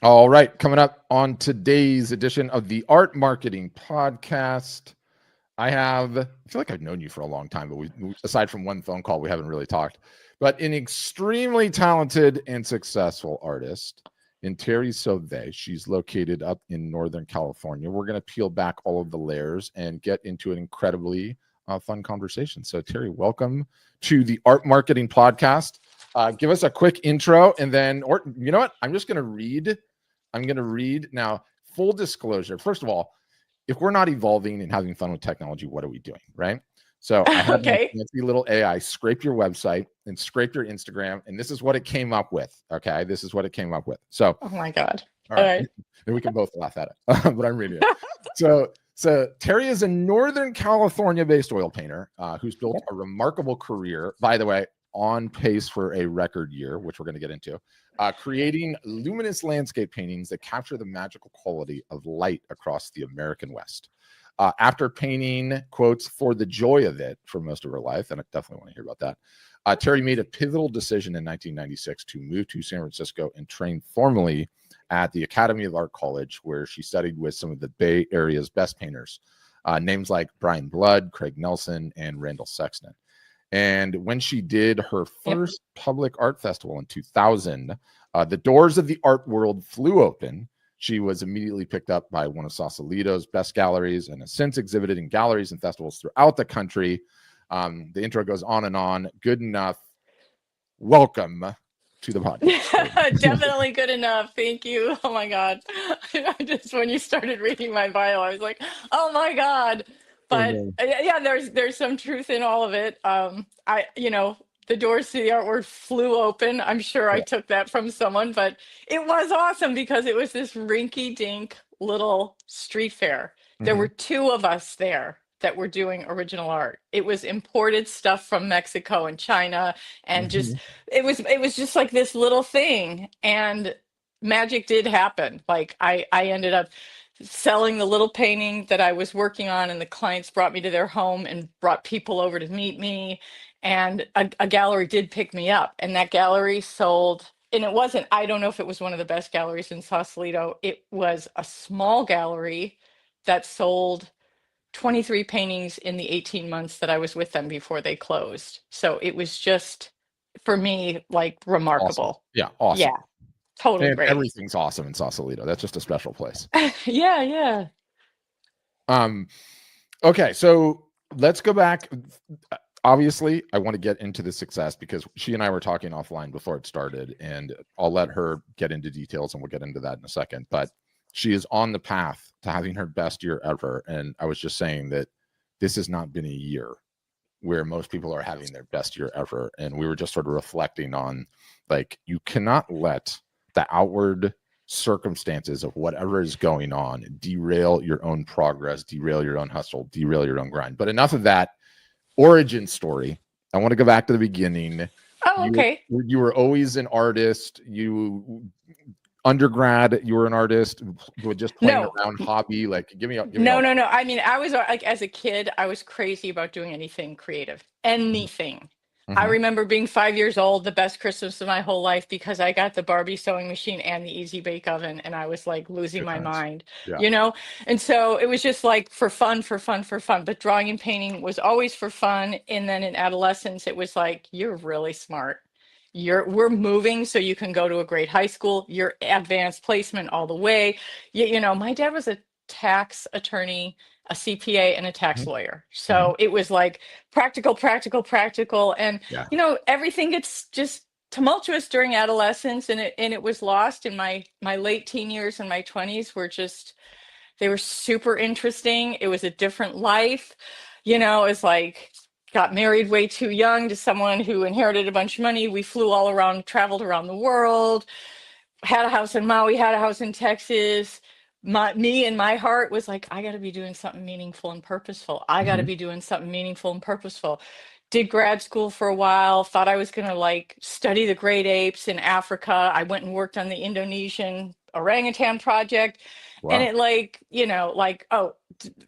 All right, coming up on today's edition of the Art Marketing Podcast, I feel like I've known you for a long time, but aside from one phone call, we haven't really talked. But an extremely talented and successful artist in Terry Sauve. She's located up in Northern California. We're going to peel back all of the layers and get into an incredibly fun conversation. So, Terry, welcome to the Art Marketing Podcast. Give us a quick intro, and then, or you know what? I'm going to read now. Full disclosure. First of all, if we're not evolving and having fun with technology, what are we doing, right? So I had my fancy little AI scrape your website and scrape your Instagram, and this is what it came up with. Okay, this is what it came up with. So, oh my God! All right, and we can both laugh at it, but I'm reading it. So Terry is a Northern California-based oil painter who's built a remarkable career. By the way, on pace for a record year, which we're going to get into, creating luminous landscape paintings that capture the magical quality of light across the American West. After painting, quotes, for the joy of it for most of her life, and I definitely want to hear about that, Terry made a pivotal decision in 1996 to move to San Francisco and train formally at the Academy of Art College, where she studied with some of the Bay Area's best painters, names like Brian Blood, Craig Nelson, and Randall Sexton. And when she did her first public art festival in 2000, the doors of the art world flew open. She was immediately picked up by one of Sausalito's best galleries and has since exhibited in galleries and festivals throughout the country. The intro goes on and on. Good enough. Welcome to the podcast. Definitely good enough. Thank you. Oh my God. Just when you started reading my bio, I was like, oh my God. But yeah, there's some truth in all of it. The doors to the artwork flew open. I'm sure I took that from someone, but it was awesome because it was this rinky-dink little street fair. There were two of us there that were doing original art. It was imported stuff from Mexico and China, and just it was just like this little thing, and magic did happen. Like I ended up selling the little painting that I was working on, and the clients brought me to their home and brought people over to meet me, and a gallery did pick me up, and that gallery sold. And it wasn't, I don't know if it was one of the best galleries in Sausalito. It was a small gallery that sold 23 paintings in the 18 months that I was with them before they closed. So it was just, for me, like remarkable. Awesome. Yeah, awesome. Yeah, totally and great. Everything's awesome in Sausalito. That's just a special place. Yeah. Okay, so let's go back. Obviously, I want to get into the success because she and I were talking offline before it started, and I'll let her get into details and we'll get into that in a second. But she is on the path to having her best year ever. And I was just saying that this has not been a year where most people are having their best year ever. And we were just sort of reflecting on, like, you cannot let the outward circumstances of whatever is going on derail your own progress, derail your own hustle, derail your own grind. But enough of that. Origin story. I want to go back to the beginning. Oh, okay. You were always an artist. Undergrad, you were an artist, just playing around hobby. Like, give me. No. I mean, I was like, as a kid, I was crazy about doing anything creative, anything. I remember being 5 years old, the best Christmas of my whole life, because I got the Barbie sewing machine and the Easy Bake Oven, and I was like losing my mind, And so it was just like for fun. But drawing and painting was always for fun. And then in adolescence, it was like, you're really smart. We're moving so you can go to a great high school. You're advanced placement all the way. My dad was a tax attorney, a CPA, and a tax lawyer. So it was like practical. And, everything gets just tumultuous during adolescence. And it was lost in my late teen years and my 20s they were super interesting. It was a different life. It was like, got married way too young to someone who inherited a bunch of money. We flew all around, traveled around the world, had a house in Maui, had a house in Texas. Me and my heart was like, I got to be doing something meaningful and purposeful. Did grad school for a while, thought I was going to study the great apes in Africa. I went and worked on the Indonesian orangutan project. Wow. And it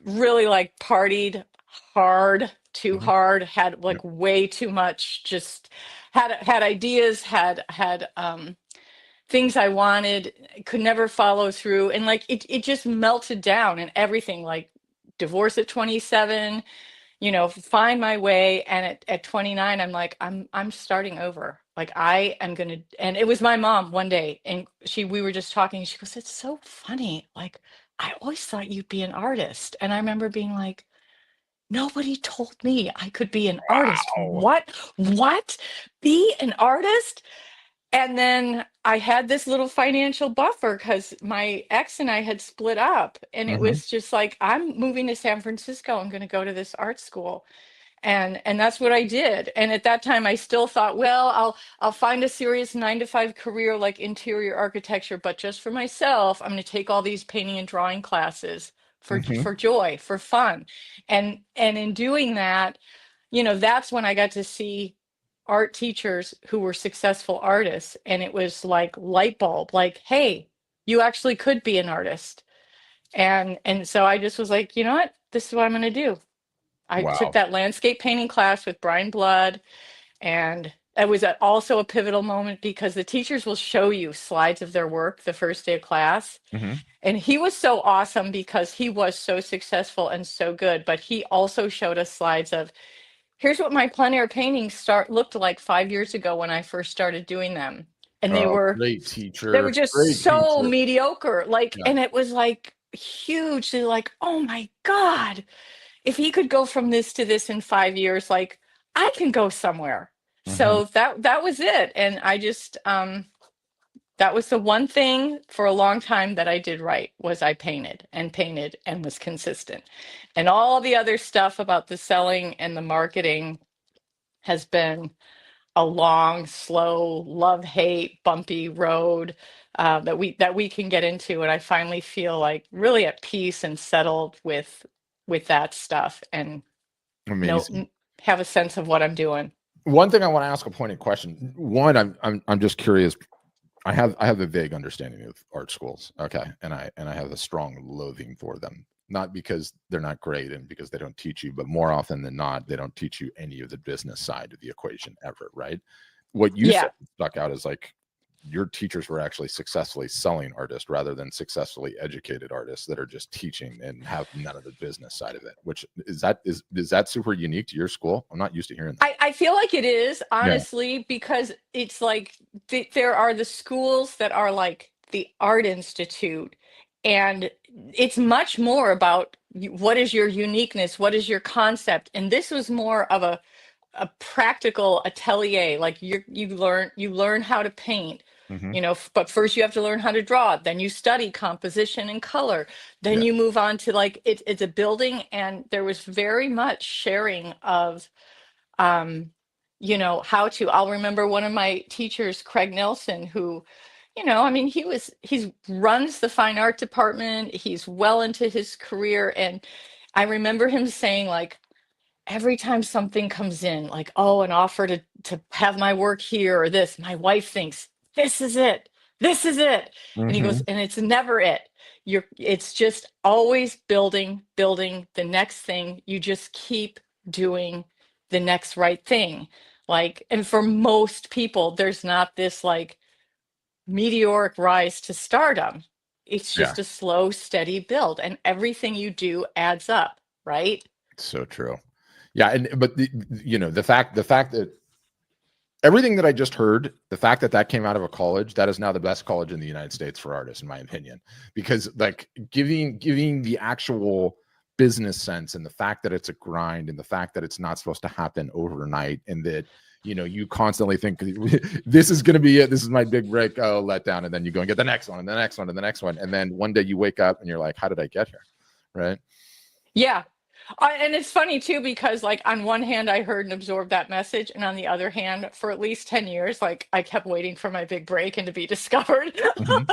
really partied hard, too hard, had way too much, just had ideas, had things I wanted, could never follow through. And like it just melted down and everything, like divorce at 27, find my way. And at 29, I'm like, I'm starting over. Like I am gonna, and it was my mom one day, and we were just talking. She goes, "It's so funny. Like I always thought you'd be an artist." And I remember being like, nobody told me I could be an artist. Wow. What? What? Be an artist? And then I had this little financial buffer because my ex and I had split up. And it Mhm. was just like, I'm moving to San Francisco. I'm going to go to this art school. And that's what I did. And at that time I still thought, well, I'll find a serious 9 to 5 career like interior architecture, but just for myself, I'm going to take all these painting and drawing classes Mhm. for joy, for fun. And in doing that, that's when I got to see art teachers who were successful artists. And it was like light bulb, like, hey, you actually could be an artist. And so I just was like, you know what? This is what I'm going to do. I took Wow. that landscape painting class with Brian Blood, and it was also a pivotal moment because the teachers will show you slides of their work the first day of class. Mhm. And he was so awesome because he was so successful and so good, but he also showed us slides of, here's what my plein air paintings looked like 5 years ago when I first started doing them. And they Oh, were great they were teacher. just Great so teacher. mediocre. Like, Yeah. and it was like hugely like, oh my God, if he could go from this to this in 5 years, like I can go somewhere. Mhm. So that was it. And I just that was the one thing for a long time that I did right, was I painted and was consistent. And all the other stuff about the selling and the marketing has been a long, slow, love, hate, bumpy road that we can get into. And I finally feel like really at peace and settled with that stuff, and know Amazing. have a sense of what I'm doing. One thing I want to ask, a pointed question. One, I'm just curious. I have a vague understanding of art schools. Okay. And I have a strong loathing for them. Not because they're not great and because they don't teach you, but more often than not, they don't teach you any of the business side of the equation ever, right? What you said Yeah. stuck out is like your teachers were actually successfully selling artists rather than successfully educated artists that are just teaching and have none of the business side of it. Which is that super unique to your school? I'm not used to hearing that. I feel like it is, Yeah. honestly, because it's like there are the schools that are like the Art Institute, and it's much more about what is your uniqueness, what is your concept. And this was more of a practical atelier. Like you learn how to paint, Hmm. but first you have to learn how to draw, then you study composition and color, then Yeah. you move on to like it's a building. And there was very much sharing of um how to. I'll remember one of my teachers, Craig Nelson, who, I mean, he's runs the fine art department, he's well into his career. And I remember him saying, like, every time something comes in, like, oh, an offer to have my work here or this, my wife thinks, this is it. This is it. And he goes, Hmm. and it's never it. It's just always building the next thing. You just keep doing the next right thing. Like, and for most people, there's not this like meteoric rise to stardom. It's Yeah. just a slow, steady build, and everything you do adds up, right? So true. Yeah, and but the fact that everything that I just heard, the fact that that came out of a college, that is now the best college in the United States for artists, in my opinion, because like giving the actual business sense and the fact that it's a grind and the fact that it's not supposed to happen overnight and that you constantly think this is going to be it, this is my big break, oh, let down, and then you go and get the next one and the next one and the next one, and then one day you wake up and you're like, how did I get here, right? Yeah. And it's funny too, because like on one hand, I heard and absorbed that message. And on the other hand, for at least 10 years, like I kept waiting for my big break and to be discovered. Mhm.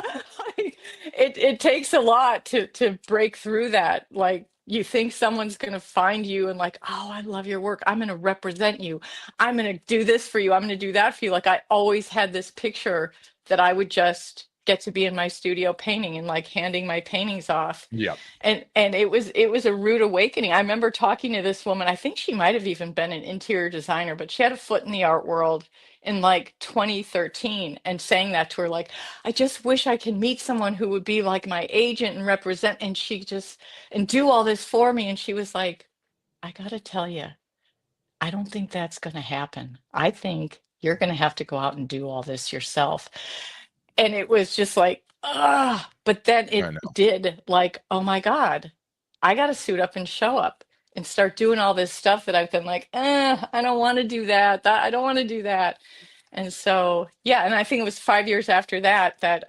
Like, it takes a lot to break through that. Like you think someone's going to find you and like, oh, I love your work, I'm going to represent you, I'm going to do this for you, I'm going to do that for you. Like I always had this picture that I would just get to be in my studio painting and like handing my paintings off. Yeah. And it was a rude awakening. I remember talking to this woman. I think she might have even been an interior designer, but she had a foot in the art world in like 2013, and saying that to her, like, I just wish I could meet someone who would be like my agent and represent, and she just, and do all this for me. And she was like, I gotta tell you, I don't think that's going to happen. I think you're going to have to go out and do all this yourself. And it was just like, ah, but then I it know. did, like, oh my God, I got to suit up and show up and start doing all this stuff that I've been like, I don't want to do that. I don't want to do that. And so, yeah. And I think it was 5 years after that that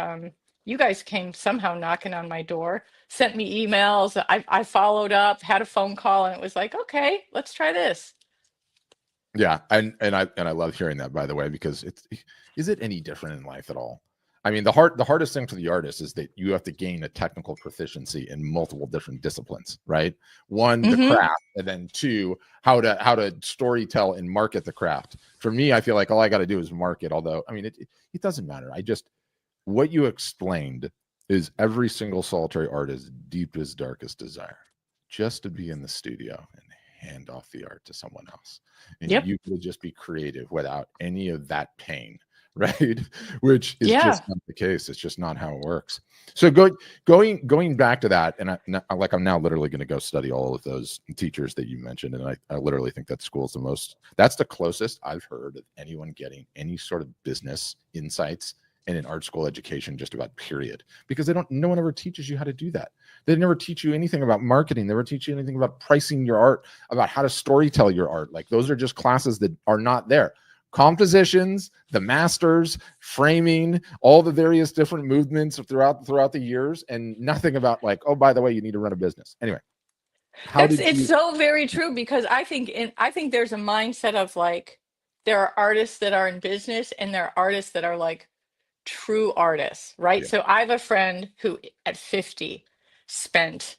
you guys came somehow knocking on my door, sent me emails. I followed up, had a phone call, and it was like, okay, let's try this. Yeah, and I love hearing that, by the way, because is it any different in life at all? I mean, the hardest thing for the artist is that you have to gain a technical proficiency in multiple different disciplines, right? One, the Hmm. craft, and then two, how to story tell and market the craft. For me, I feel like all I got to do is market. Although, I mean, it doesn't matter. What you explained is every single solitary artist's deepest, darkest desire, just to be in the studio and hand off the art to someone else. And Yep. you could just be creative without any of that pain, right? Which is Yeah. just not the case. It's just not how it works. So going back to that, and I'm now literally going to go study all of those teachers that you mentioned, and I literally think that school's that's the closest I've heard of anyone getting any sort of business insights in an art school education, just about, period, because no one ever teaches you how to do that. They never teach you anything about marketing. They never teach you anything about pricing your art, about how to story tell your art. Like, those are just classes that are not there. Compositions, the masters, framing, all the various different movements throughout the years, and nothing about, like, oh, by the way, you need to run a business. Anyway, how did It's you? so very true, because I think there's a mindset of like, there are artists that are in business and there are artists that are like true artists, right? Yeah. So I have a friend who at 50 spent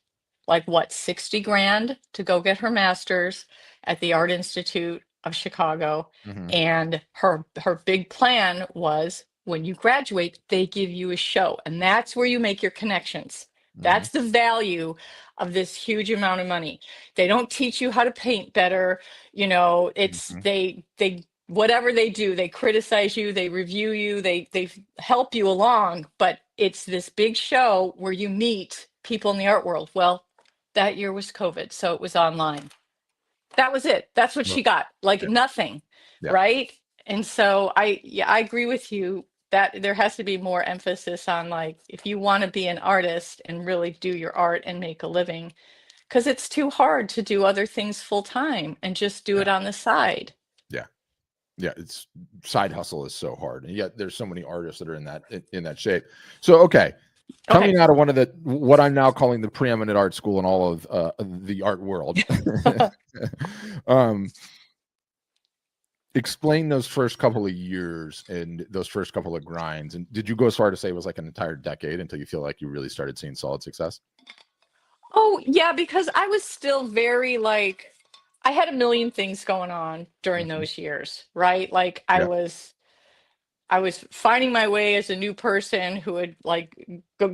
like what, 60 grand to go get her master's at the Art Institute of Chicago. Mhm. And her big plan was, when you graduate, they give you a show, and that's where you make your connections. Mhm. That's the value of this huge amount of money. They don't teach you how to paint better. It's Mhm. they whatever they do, they criticize you, they review you, they help you along, but it's this big show where you meet people in the art world. Well, that year was COVID, so it was online. That was it. That's what Well, she got. Like yeah. nothing, Yeah. right? And so I agree with you that there has to be more emphasis on, like, if you want to be an artist and really do your art and make a living, because it's too hard to do other things full time and just do Yeah. it on the side. Yeah. Yeah, it's side hustle is so hard, and yet there's so many artists that are in that shape. So, okay, Okay. coming out of one of what I'm now calling the preeminent art school in all of the art world, um, explain those first couple of years and those first couple of grinds. And did you go as far to say it was like an entire decade until you feel like you really started seeing solid success? Oh, yeah, because I was still very like, I had a million things going on during Mhm. those years, right? Like I Yeah. was I was finding my way as a new person who had like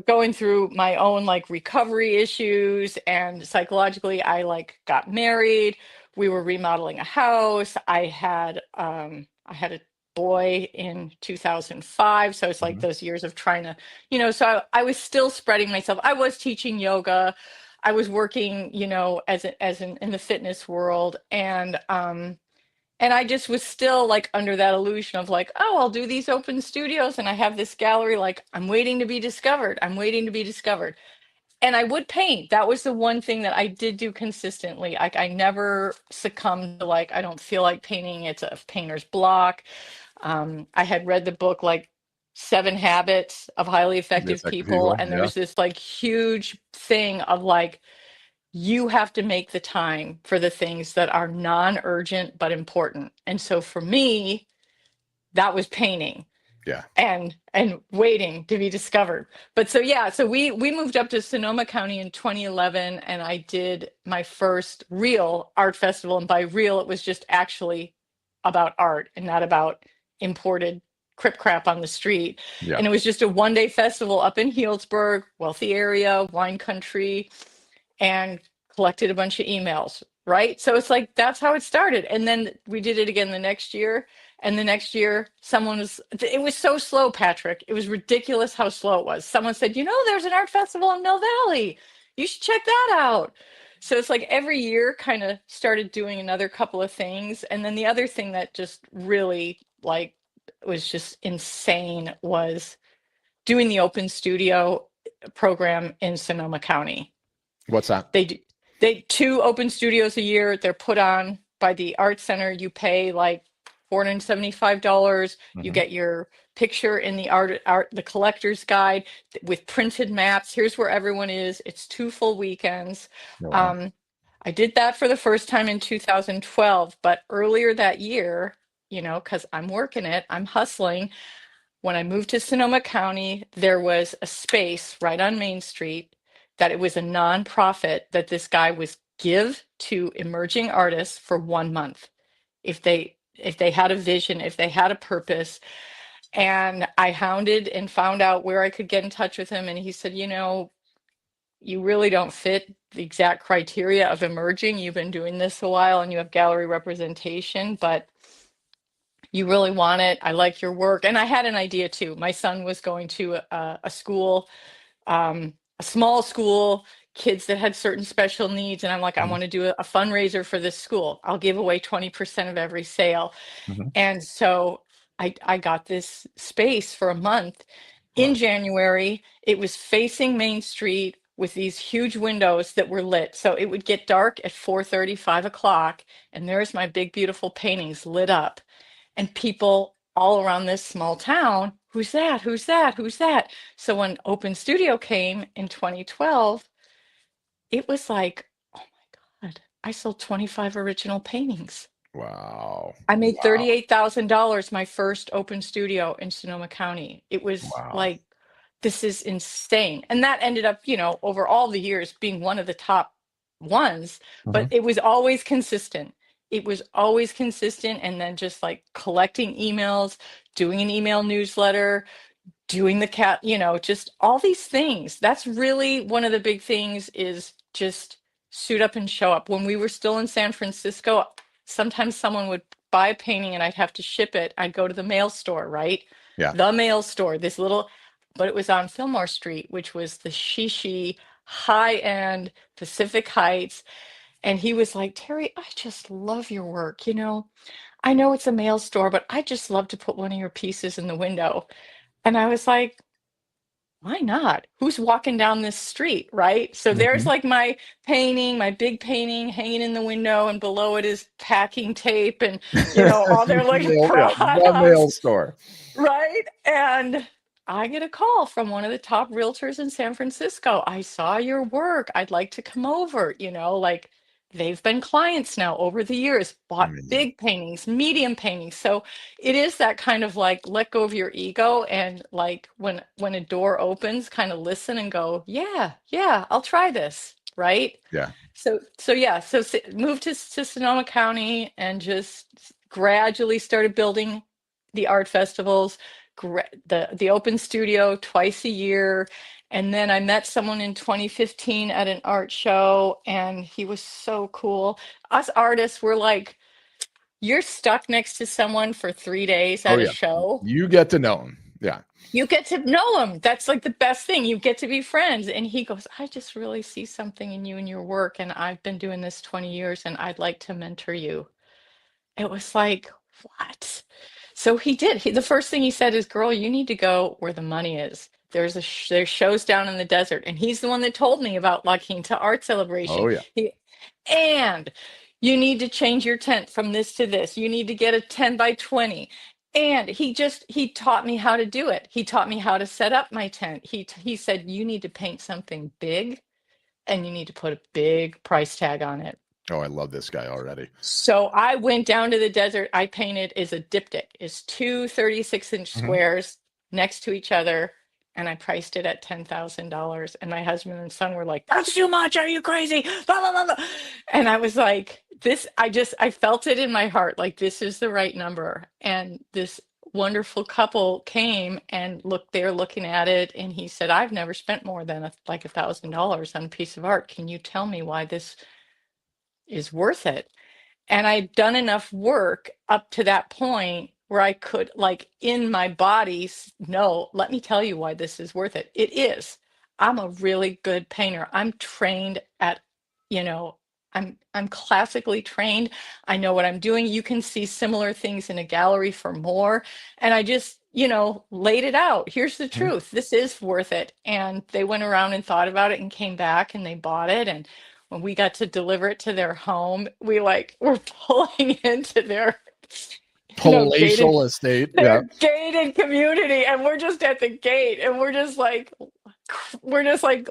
going through my own like recovery issues, and psychologically I like got married. We were remodeling a house. I had a boy in 2005, so it's like Mhm. those years of trying to, so I was still spreading myself. I was teaching yoga. I was working, in the fitness world, and I just was still like under that illusion of like, oh, I'll do these open studios and I have this gallery. Like, I'm waiting to be discovered. I'm waiting to be discovered. And I would paint. That was the one thing that I did do consistently. I never succumbed to like, I don't feel like painting. It's a painter's block. I had read the book like Seven Habits of Highly The Effective effective People. people. And there Yeah. was this like huge thing of like, you have to make the time for the things that are non-urgent but important. And so for me, that was painting Yeah. and waiting to be discovered. But so yeah, so we moved up to Sonoma County in 2011, and I did my first real art festival. And by real, it was just actually about art and not about imported crip crap on the street. Yeah. And it was just a 1-day festival up in Healdsburg, wealthy area, wine country, and collected a bunch of emails, right? So it's like that's how it started. And then we did it again the next year. And the next year, it was so slow, Patrick. It was ridiculous how slow it was. Someone said, there's an art festival in Mill Valley. You should check that out. So it's like every year kind of started doing another couple of things. And then the other thing that just really like was just insane was doing the open studio program in Sonoma County. What's that? They 2 open studios a year. They're put on by the art center. You pay like $475. You get your picture in the collector's guide with printed maps. Here's where everyone is. It's 2 full weekends. Wow. I did that for the first time in 2012, but earlier that year, because I'm working it, I'm hustling. When I moved to Sonoma County, there was a space right on Main Street that it was a nonprofit that this guy was give to emerging artists for 1 month. If they had a vision, if they had a purpose. And I hounded and found out where I could get in touch with him. And he said, you really don't fit the exact criteria of emerging. You've been doing this a while and you have gallery representation, but you really want it. I like your work. And I had an idea too. My son was going to a school, a small school, kids that had certain special needs. And I'm like, I want to do a fundraiser for this school. I'll give away 20% of every sale. And so I got this space for a month. In January. It was facing Main Street with these huge windows that were lit. So it would get dark at 4:30, 5 o'clock. And there's my big, beautiful paintings lit up. And people all around this small town, who's that? Who's that? Who's that? So when Open Studio came in 2012, it was like, oh my God, I sold 25 original paintings. Wow. I made $38,000 my first open studio in Sonoma County. It was like, this is insane. And that ended up, over all the years being one of the top ones, but it was always consistent. It was always consistent. And then just like collecting emails, doing an email newsletter, doing the just all these things. That's really one of the big things is just suit up and show up. When we were still in San Francisco, sometimes someone would buy a painting and I'd have to ship it. I'd go to the mail store, right? Yeah. The mail store, but it was on Fillmore Street, which was the shishi, high-end Pacific Heights. And he was like, Terry, I just love your work. I know it's a mail store, but I just love to put one of your pieces in the window. And I was like, why not? Who's walking down this street, right? So there's like my painting, my big painting hanging in the window, and below it is packing tape and, all their like products. The mail store. Right? And I get a call from one of the top realtors in San Francisco. I saw your work. I'd like to come over, like they've been clients now over the years, bought big paintings, medium paintings. So it is that kind of like let go of your ego and like when a door opens, kind of listen and go, yeah, I'll try this. Right. Yeah. So moved to Sonoma County and just gradually started building the art festivals, the open studio twice a year. And then I met someone in 2015 at an art show, and he was so cool. Us artists were like, you're stuck next to someone for 3 days at a show. You get to know them. Yeah. You get to know them. That's like the best thing. You get to be friends. And he goes, I just really see something in you and your work. And I've been doing this 20 years and I'd like to mentor you. It was like, what? So he did. The first thing he said is, girl, you need to go where the money is. There's shows down in the desert. And he's the one that told me about La Quinta Art Celebration. Oh, yeah. And you need to change your tent from this to this. You need to get a 10 by 20. And he taught me how to do it. He taught me how to set up my tent. He said, you need to paint something big and you need to put a big price tag on it. Oh, I love this guy already. So I went down to the desert. I painted is a diptych. It's two 36-inch squares next to each other. And I priced it at $10,000. And my husband and son were like, that's too much. Are you crazy? Blah, blah, blah, blah. And I was like, I felt it in my heart. Like, this is the right number. And this wonderful couple came and looked, they're looking at it, and he said, I've never spent more than like $1,000 on a piece of art. Can you tell me why this is worth it? And I'd done enough work up to that point where I could, like, in my body, no, let me tell you why this is worth it. It is. I'm a really good painter. I'm trained at, you know, I'm classically trained. I know what I'm doing. You can see similar things in a gallery for more. And I just, laid it out. Here's the Mhm. truth. This is worth it. And they went around and thought about it and came back and they bought it. And when we got to deliver it to their home, we like were pulling into their, gated, Palatial estate. Yeah. gated community, and we're just at the gate, and we're just like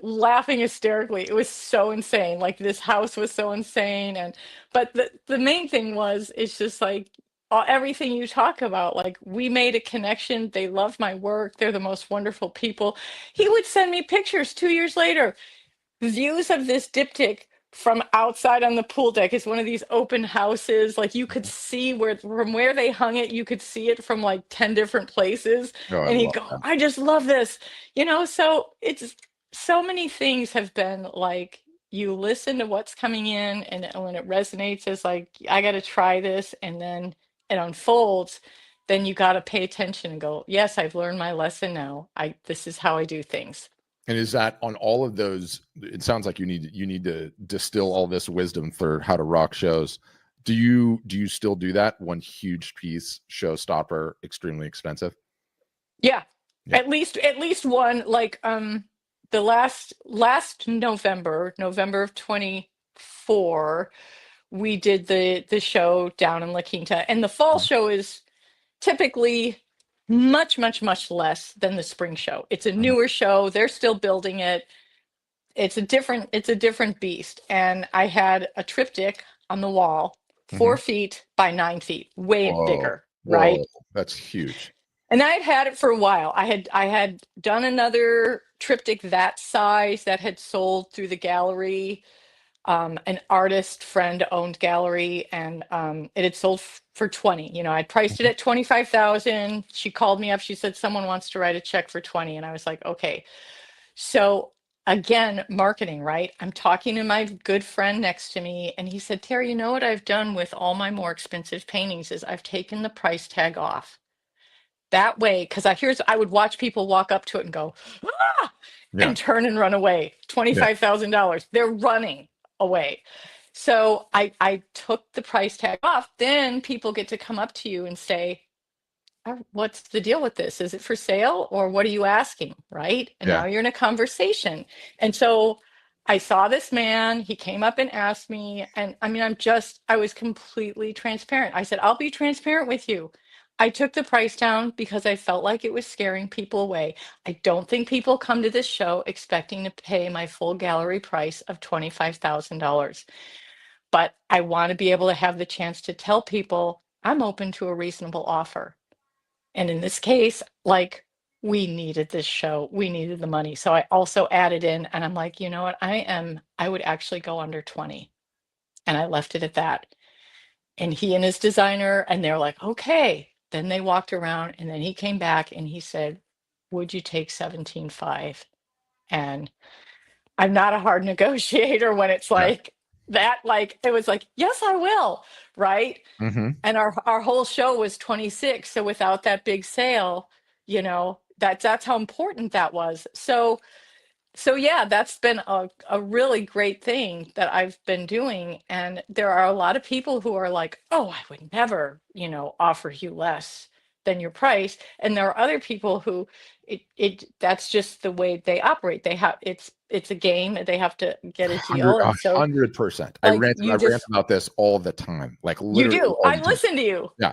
laughing hysterically. It was so insane. Like, this house was so insane, and but the main thing was, it's just like everything you talk about. Like, we made a connection. They love my work. They're the most wonderful people. He would send me pictures 2 years later, views of this diptych from outside on the pool deck. Is one of these open houses. Like, you could see from where they hung it, you could see it from like 10 different places. Oh, I And he'd love go, that. I just love this. So it's so many things have been like, you listen to what's coming in, and when it resonates, it's like, I got to try this. And then it unfolds. Then you got to pay attention and go, yes, I've learned my lesson now. This is how I do things. And is that on all of those? It sounds like you need to distill all this wisdom for how to rock shows. Do you still do that? One huge piece, showstopper, extremely expensive. Yeah, Yeah. at least one. Like, the last November of 24, we did the show down in La Quinta, and the fall show is typically much, much, much less than the spring show. It's a Mhm. newer show. They're still building it. It's a different beast. And I had a triptych on the wall, Mhm. 4 feet by 9 feet, way Whoa, bigger, whoa, right? that's huge. And I'd had it for a while. I had done another triptych that size that had sold through the gallery. An artist friend owned gallery, and it had sold for 20. I'd priced it Mhm. at 25,000. She called me up. She said someone wants to write a check for 20, and I was like, okay. So again, marketing, right? I'm talking to my good friend next to me, and he said, Terry, you know what I've done with all my more expensive paintings is I've taken the price tag off. That way, because I would watch people walk up to it and go, ah, Yeah, and turn and run away. yeah. $25,000. They're running away. So I took the price tag off. Then people get to come up to you and say, "Oh, what's the deal with this? Is it for sale, or what are you asking?" Right? And Yeah. now you're in a conversation. And so I saw this man, he came up and asked me, and I mean, I was completely transparent. I said, I'll be transparent with you. I took the price down because I felt like it was scaring people away. I don't think people come to this show expecting to pay my full gallery price of $25,000. But I want to be able to have the chance to tell people I'm open to a reasonable offer. And in this case, like, we needed this show. We needed the money. So I also added in, and I'm like, you know what? I would actually go under 20. And I left it at that. And he and his designer, and they're like, okay. Then they walked around, and then he came back and he said, would you take 17.5? And I'm not a hard negotiator when it's Yeah. like that. Like, it was like, yes, I will. Right. Hmm. And our whole show was 26. So without that big sale, that's how important that was. So yeah, that's been a really great thing that I've been doing. And there are a lot of people who are like, oh, I would never, offer you less than your price. And there are other people who that's just the way they operate. It's a game, and they have to get a deal. A And so, 100%. I like, rant about this all the time, like you literally do. all I the time. listen to you. Yeah.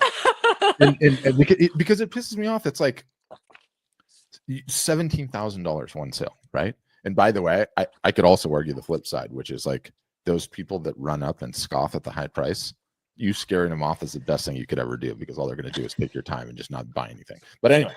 And because it pisses me off. It's like $17,000 one sale, right? And by the way, I could also argue the flip side, which is like those people that run up and scoff at the high price. You scaring them off is the best thing you could ever do, because all they're going to do is take your time and just not buy anything. But anyway,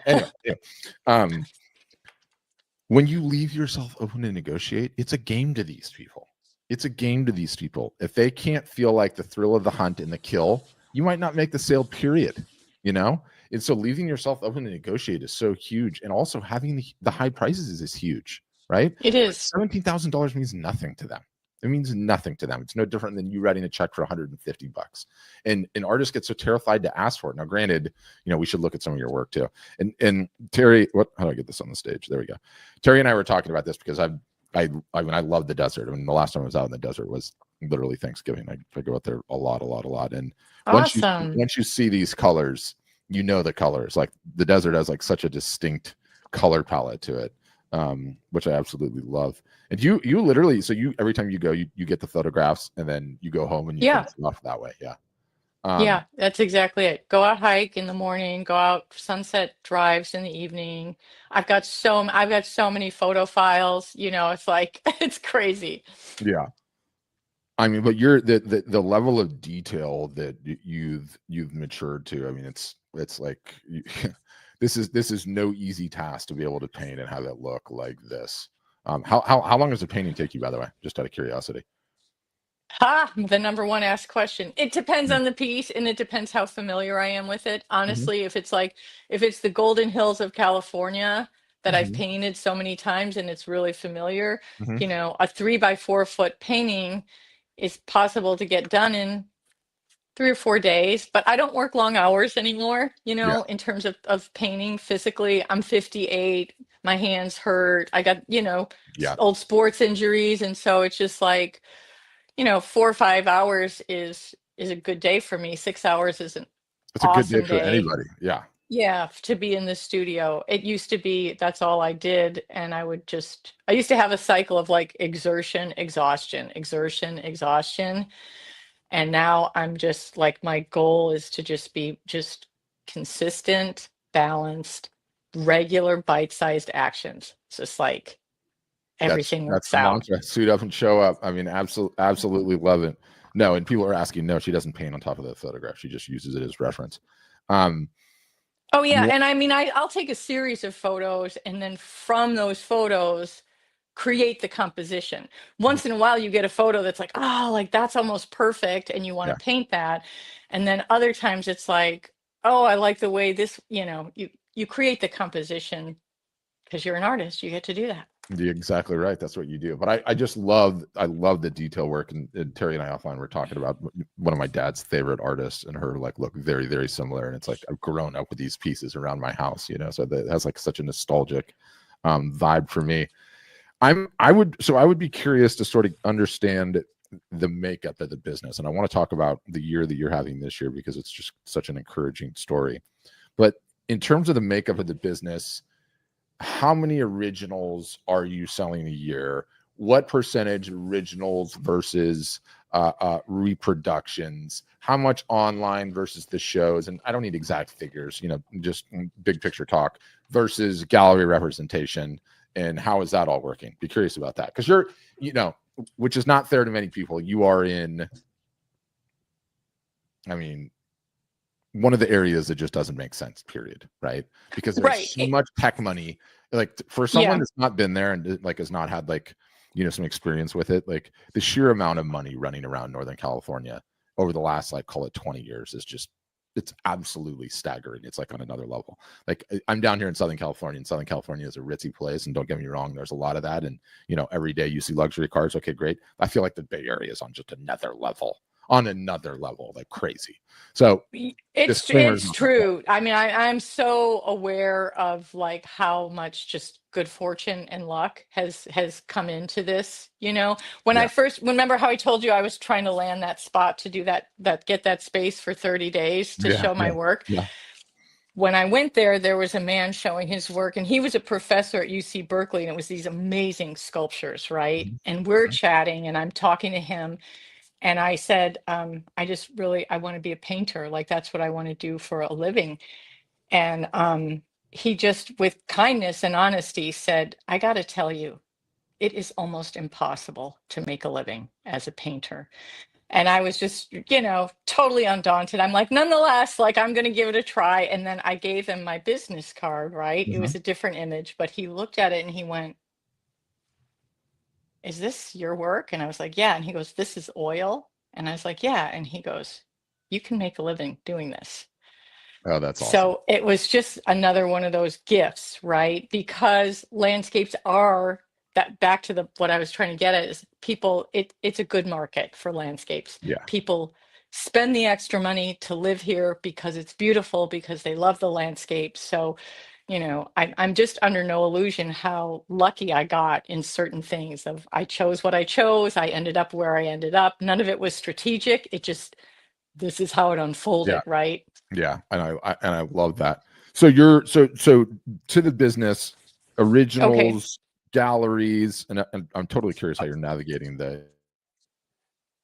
when you leave yourself open to negotiate, it's a game to these people. It's a game to these people. If they can't feel like the thrill of the hunt and the kill, you might not make the sale, period. You know, And so leaving yourself open to negotiate is so huge. And also having the high prices is huge, right? It is. $17,000 means nothing to them. It means nothing to them. It's no different than you writing a check for $150. And artists get so terrified to ask for it. Now, granted, we should look at some of your work too. And Terry, how do I get this on the stage? There we go. Terry and I were talking about this because I love the desert. I mean, the last time I was out in the desert was literally Thanksgiving. I go out there a lot. And Awesome. once you see these colors, the colors, like the desert has like such a distinct color palette to it, which I absolutely love. And you literally, so every time you go, you get the photographs and then you go home and you finish it off that way. Yeah. Yeah, that's exactly it. Go out hike in the morning, go out sunset drives in the evening. I've got so many photo files, it's like it's crazy. Yeah. I mean, but you're the level of detail that you've matured to. I mean, it's like this is no easy task to be able to paint and have it look like this. How long does the painting take you, by the way? Just out of curiosity. The number one asked question. It depends on the piece, and it depends how familiar I am with it. Honestly, if it's the Golden Hills of California that I've painted so many times and it's really familiar, a 3x4 foot painting is possible to get done in 3 or 4 days, but I don't work long hours anymore, in terms of painting physically. I'm 58, my hands hurt. I got, old sports injuries. And so it's just like, 4 or 5 hours is a good day for me. 6 hours is an awesome day for anybody. Yeah. Yeah, to be in the studio. It used to be that's all I did. And I used to have a cycle of like exertion, exhaustion, exertion, exhaustion. And now I'm just like, my goal is to just be consistent, balanced, regular bite-sized actions. It's just like everything works out. That's the mantra. Suit up and show up. I mean, absolutely love it. No, and people are asking, no, she doesn't paint on top of the photograph. She just uses it as reference. Oh yeah, and I mean, I'll take a series of photos, and then from those photos, create the composition. Once in a while, you get a photo that's like, oh, like that's almost perfect, and you want to paint that. And then other times, it's like, oh, I like the way this. You create the composition because you're an artist. You get to do that. You're exactly right. That's what you do. But I love the detail work. And Terry and I offline were talking about one of my dad's favorite artists, and her like look very, very similar. And it's like I've grown up with these pieces around my house, so that has like such a nostalgic vibe for me. I would be curious to sort of understand the makeup of the business. And I want to talk about the year that you're having this year because it's just such an encouraging story. But in terms of the makeup of the business, how many originals are you selling a year? What percentage originals versus reproductions? How much online versus the shows? And I don't need exact figures, just big picture talk versus gallery representation. And how is that all working? Be curious about that. Because you're, which is not fair to many people. You are in, I mean, one of the areas that just doesn't make sense, period. Right. Because there's so much tech money, like for someone that's not been there and like has not had like, some experience with it, like the sheer amount of money running around Northern California over the last, like, call it 20 years is just, it's absolutely staggering. It's like on another level. Like I'm down here in Southern California, and Southern California is a ritzy place. And don't get me wrong, there's a lot of that. And, every day you see luxury cars. Okay, great. I feel like the Bay Area is on just another level, like crazy. So it's true. I mean, I'm so aware of like how much just good fortune and luck has come into this. When I first remember how I told you I was trying to land that spot to do that get that space for 30 days to show my work. Yeah. When I went there was a man showing his work, and he was a professor at UC Berkeley, and it was these amazing sculptures, right? And we're chatting, and I'm talking to him. And I said, I want to be a painter. Like, that's what I want to do for a living. And he just, with kindness and honesty, said, I got to tell you, it is almost impossible to make a living as a painter. And I was just, totally undaunted. I'm like, nonetheless, like, I'm going to give it a try. And then I gave him my business card, right? It was a different image, but he looked at it and he went, is this your work? And I was like, yeah. And he goes, this is oil. And I was like, yeah. And he goes, you can make a living doing this. Oh, that's awesome. So it was just another one of those gifts, right? Because landscapes are that, back to the what I was trying to get at, is people, it's a good market for landscapes. Yeah. People spend the extra money to live here because it's beautiful, because they love the landscape. So, I'm just under no illusion how lucky I got in certain things. Of I chose what I chose, I ended up where I ended up. None of it was strategic. It just, this is how it Yeah. unfolded, right? Yeah. And I love that. So you're so to the business, Okay. originals, galleries, and I'm totally curious how you're navigating the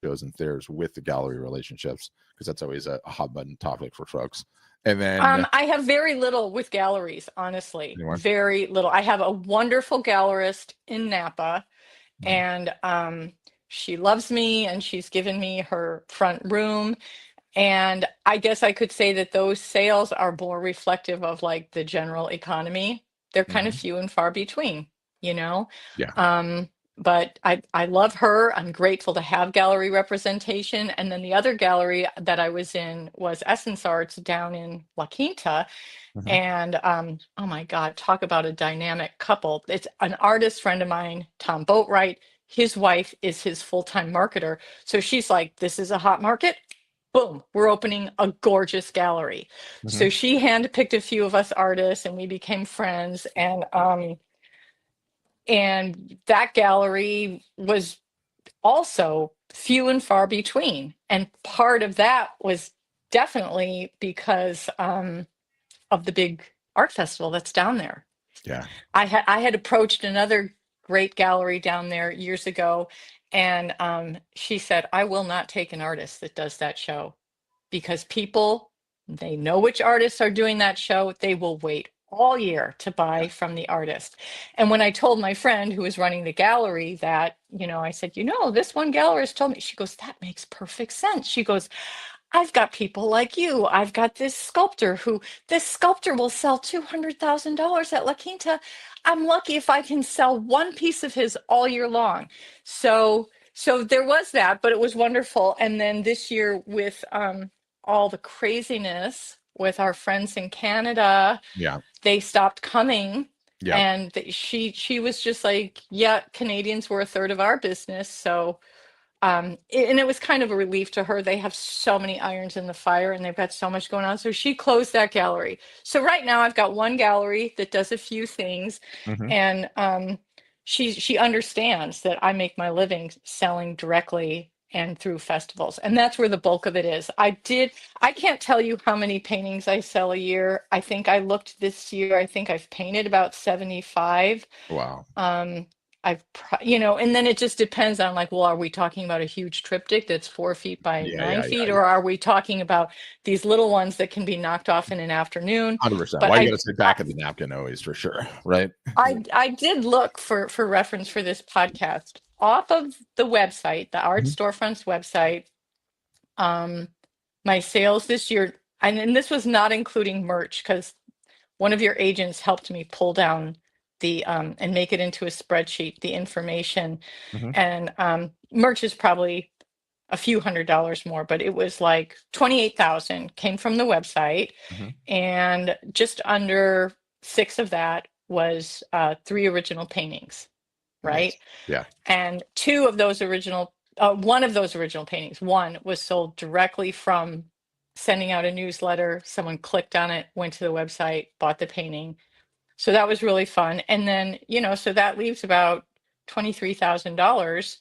shows and theirs with the gallery relationships, because that's always a hot button topic for folks. And then I have very little with galleries, honestly. anyone? Very little. I have a wonderful gallerist in Napa, Mhm. and she loves me, and she's given me her front room. And I guess I could say that those sales are more reflective of like the general economy. They're kind of Mhm. few and far between, you know. Yeah. Um, but I love her. I'm grateful to have gallery representation. And then the other gallery that I was in was Essence Arts down in La Quinta. Mhm. And oh my God, talk about a dynamic couple. It's an artist friend of mine, Tom Boatwright. His wife is his full-time marketer. So she's like, this is a hot market. Boom, we're opening a gorgeous gallery. So Mhm. she handpicked a few of us artists and we became friends. And that gallery was also few and far between. And part of that was definitely because of the big art festival that's down there. Yeah. I had approached another great gallery down there years ago, and she said, "I will not take an artist that does that show, because people, they know which artists are doing that show. They will wait all year to Yeah. buy from the artist." And when I told my friend who was running the gallery that, I said, this one gallerist told me, she goes, "That makes perfect sense." She goes, "I've got people like you. I've got this sculptor will sell $200,000 at La Quinta. I'm lucky if I can sell one piece of his all year long." So there was that, but it was wonderful. And then this year with all the craziness with our friends in Canada, Yeah. they stopped coming. Yeah. And she was just like, "Yeah, Canadians were a third of our business." So and it was kind of a relief to her. They have so many irons in the fire and they've got so much going on. So she closed that gallery. So right now I've got one gallery that does a few things, Mhm. and she understands that I make my living selling directly and through festivals. And that's where the bulk of it is. I can't tell you how many paintings I sell a year. I think I looked this year, I think I've painted about 75. Wow. um and then it just depends on, like, well, are we talking about a huge triptych that's 4 feet by Yeah. nine Yeah. Yeah. feet Yeah. or are we talking about these little ones that can be knocked off in an afternoon? 100%. But Why you got to say back of the napkin always for sure, right? I did look for reference for this podcast off of the website, the art Mhm. storefronts website. um my sales this year, and this was not including merch, because one of your agents helped me pull down the and make it into a spreadsheet, the information. Mhm. And merch is probably a few $100s more, but it was like 28,000 came from the website, Mhm. and just under six of that was three original paintings, right? Nice. Yeah. And one of those original paintings, one was sold directly from sending out a newsletter. Someone clicked on it, went to the website, bought the painting. So that was really fun. And then, so that leaves about $23,000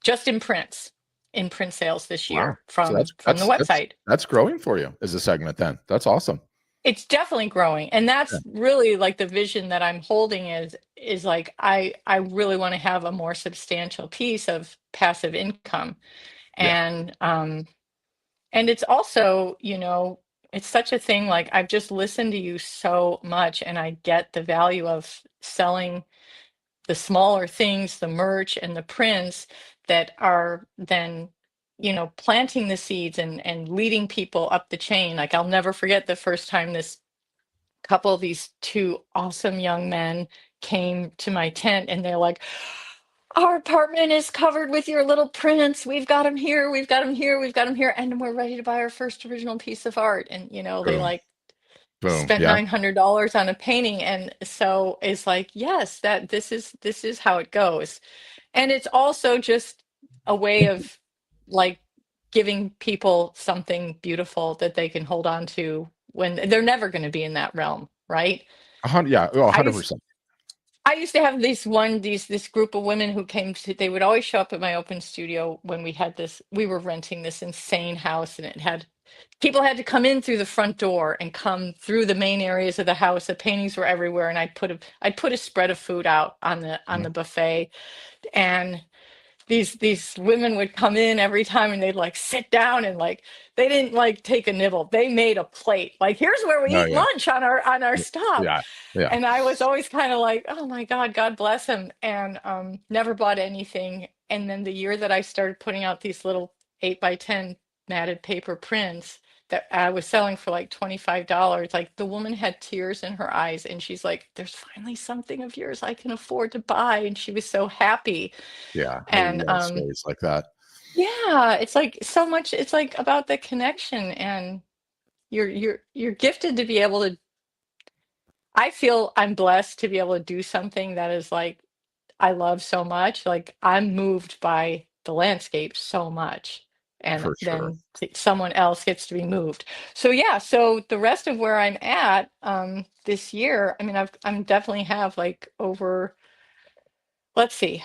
just in print sales this Wow. year So from the website. that's growing for you as a segment then. That's awesome. It's definitely growing. And Yeah. that's really like the vision that I'm holding, is like I really want to have a more substantial piece of passive income. Yeah. And it's also, it's such a thing. Like, I've just listened to you so much, and I get the value of selling the smaller things, the merch and the prints that are then, planting the seeds and leading people up the chain. Like, I'll never forget the first time this couple of these two awesome young men came to my tent, and they're like, "Our apartment is covered with your little prints. We've got them here. We've got them here. We've got them here. And we're ready to buy our first original piece of art." And, they Boom. like Boom. spent Yeah. $900 on a painting. And so it's like, yes, that this is how it goes. And it's also just a way of like giving people something beautiful that they can hold on to when they're never going to be in that realm, right? 100. Yeah. Oh, I used 100%. I used to have this group of women who came to, they would always show up at my open studio when we were renting this insane house, and it had, people had to come in through the front door and come through the main areas of the house. The paintings were everywhere, and I'd put a spread of food out on the Mhm. buffet, and these women would come in every time, and they'd like sit down, and like they didn't like take a nibble. They made a plate. Like, here's where we Oh, eat yeah. lunch on our stop. Yeah. Yeah. And I was always kind of like, oh my God bless him. And never bought anything. And then the year that I started putting out these little 8x10 matted paper prints that I was selling for like $25, like the woman had tears in her eyes, and she's like, there's finally something of yours I can afford to buy. And she was so happy. Yeah. I And love stories like that. yeah, it's like so much, it's like about the connection, and you're gifted to be able to, I feel I'm blessed to be able to do something that is like I love so much. Like, I'm moved by the landscape so much. And For sure. then someone else gets to be moved. So yeah, so the rest of where I'm at this year, I mean, I'm definitely have like over, let's see,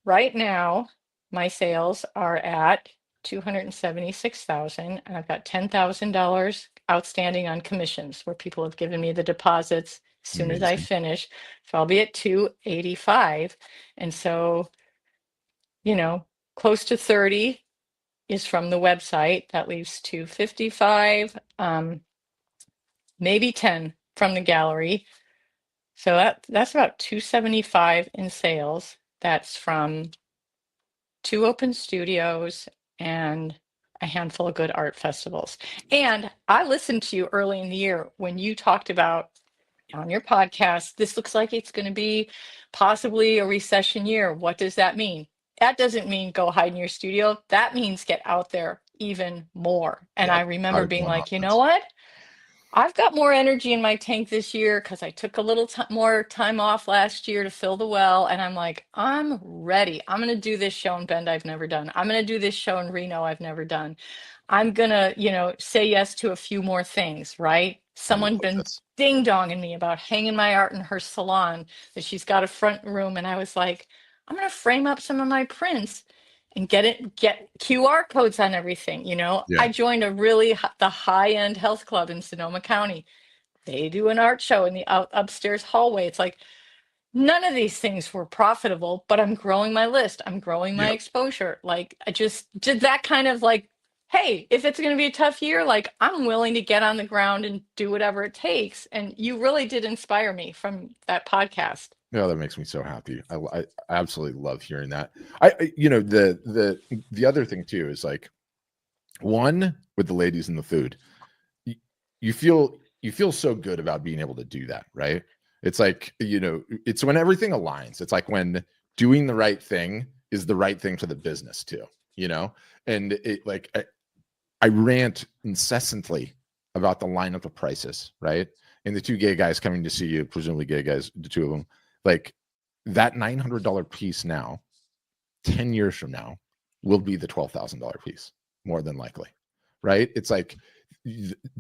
right now, my sales are at 276,000, and I've got $10,000 outstanding on commissions where people have given me the deposits as soon as I Amazing. finish. So I'll be at 285. And so, you know, close to 30 is from the website. That leaves 255, maybe 10 from the gallery. So that's about 275 in sales. That's from 2 open studios and a handful of good art festivals. And I listened to you early in the year when you talked about on your podcast, this looks like it's going to be possibly a recession year. What does that mean? That doesn't mean go hide in your studio. That means get out there even more. And Yep. I remember I've being gone like, you know offense. what? I've got more energy in my tank this year because I took a little more time off last year to fill the well. And I'm like, I'm ready. I'm going to do this show in Bend I've never done. I'm going to do this show in Reno I've never done. I'm going to, say yes to a few more things, right? I love Someone been this. ding donging me about hanging my art in her salon that she's got a front room. And I was like, I'm going to frame up some of my prints and get QR codes on everything. Yeah. I joined the high end health club in Sonoma County. They do an art show in the upstairs hallway. It's like none of these things were profitable, but I'm growing my list. I'm growing my Yep. exposure. Like, I just did that kind of like, hey, if it's going to be a tough year, like, I'm willing to get on the ground and do whatever it takes. And you really did inspire me from that podcast. Yeah, that makes me so happy. I absolutely love hearing that. The other thing too is like, one, with the ladies and the food, you, you feel so good about being able to do that, right? It's like, it's when everything aligns. It's like when doing the right thing is the right thing for the business too, and it like I rant incessantly about the lineup of prices, right? And the 2 gay guys coming to see you, presumably gay guys, the 2 of them, like that $900 piece now, 10 years from now, will be the $12,000 piece, more than likely, right? It's like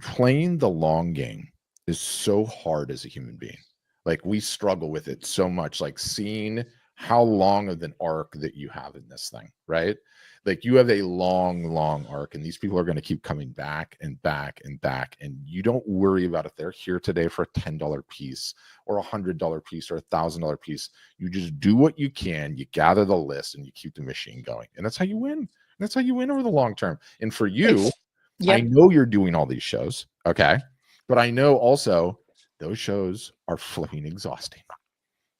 playing the long game is so hard as a human being. Like, we struggle with it so much, like seeing how long of an arc that you have in this thing, right? Like, you have a long arc, and these people are going to keep coming back and back and back. And you don't worry about if they're here today for a $10 piece or $100 piece or $1,000 piece. You just do what you can. You gather the list and you keep the machine going. And that's how you win. That's how you win over the long term. And for you, I Yep. know you're doing all these shows. Okay. But I know also those shows are flipping exhausting.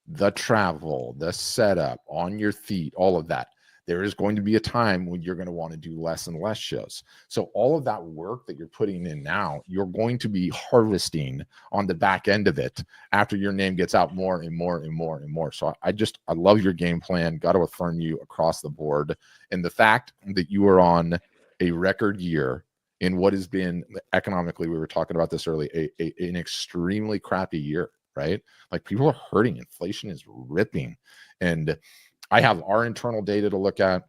The travel, the setup, on your feet, all of that. There is going to be a time when you're going to want to do less and less shows. So all of that work that you're putting in now, you're going to be harvesting on the back end of it after your name gets out more and more and more and more. So I love your game plan. Got to affirm you across the board. And the fact that you are on a record year in what has been economically, we were talking about this early, an extremely crappy year, right? Like people are hurting. Inflation is ripping. And I have our internal data to look at.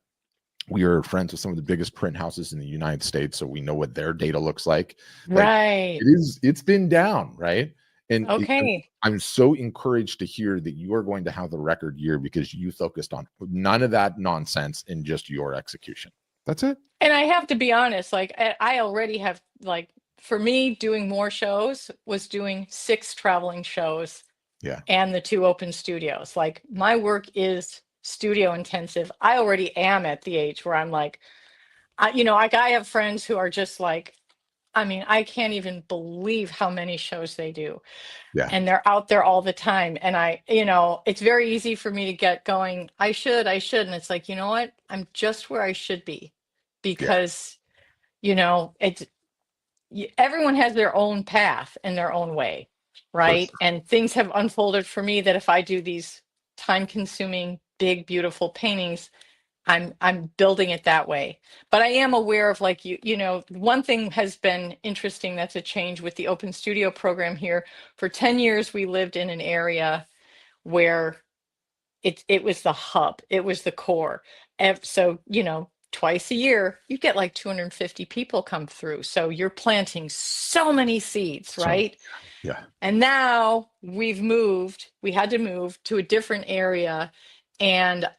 We are friends with some of the biggest print houses in the United States, so we know what their data looks like. Like Right. it's been down, right? And Okay. I'm so encouraged to hear that you are going to have the record year because you focused on none of that nonsense and just your execution. That's it. And I have to be honest, like I already have, like, for me, doing more shows was doing 6 traveling shows Yeah. and the 2 open studios. Like my work is studio intensive. I already am at the age where I'm like, like I have friends who are just like, I mean, I can't even believe how many shows they do. Yeah. And they're out there all the time. And it's very easy for me to get going. I should. And it's like, you know what? I'm just where I should be Yeah. because, it's everyone has their own path and their own way. Right. Sure. And things have unfolded for me that if I do these time consuming, big, beautiful paintings, I'm building it that way. But I am aware of, like, one thing has been interesting. That's a change with the open studio program here. For 10 years, we lived in an area where it was the hub, it was the core. So, twice a year, you get like 250 people come through. So you're planting so many seeds, So right? yeah. And now we had to move to a different area. And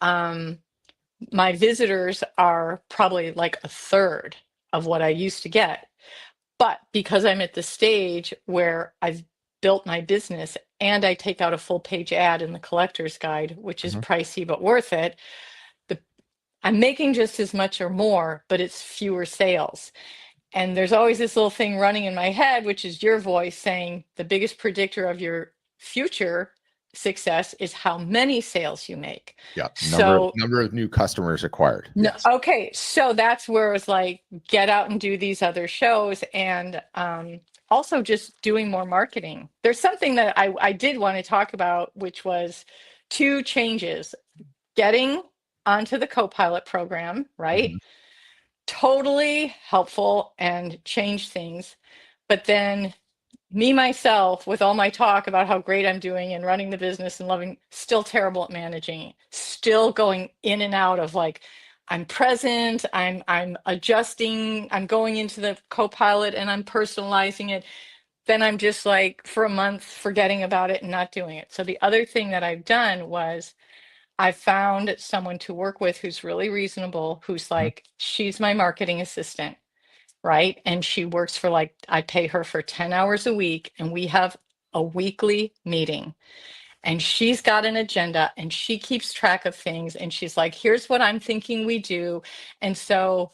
my visitors are probably like a third of what I used to get. But because I'm at the stage where I've built my business and I take out a full page ad in the collector's guide, which is pricey but worth it, I'm making just as much or more, but it's fewer sales. And there's always this little thing running in my head, which is your voice saying the biggest predictor of your future success is how many sales you make. Yeah. So Number of new customers acquired. no, Yes. okay, so that's where it's like, get out and do these other shows, and also just doing more marketing. There's something that I did want to talk about, which was 2 changes. Getting onto the co-pilot program, right? Mhm. Totally helpful and changed things. But then me, myself, with all my talk about how great I'm doing and running the business and loving, still terrible at managing, still going in and out of, like, I'm present, I'm adjusting, I'm going into the co-pilot and I'm personalizing it. Then I'm just like for a month forgetting about it and not doing it. So the other thing that I've done was I found someone to work with who's really reasonable, who's Mhm. like, she's my marketing assistant, right? And she works for, like, I pay her for 10 hours a week, and we have a weekly meeting. And she's got an agenda and she keeps track of things. And she's like, here's what I'm thinking we do. And so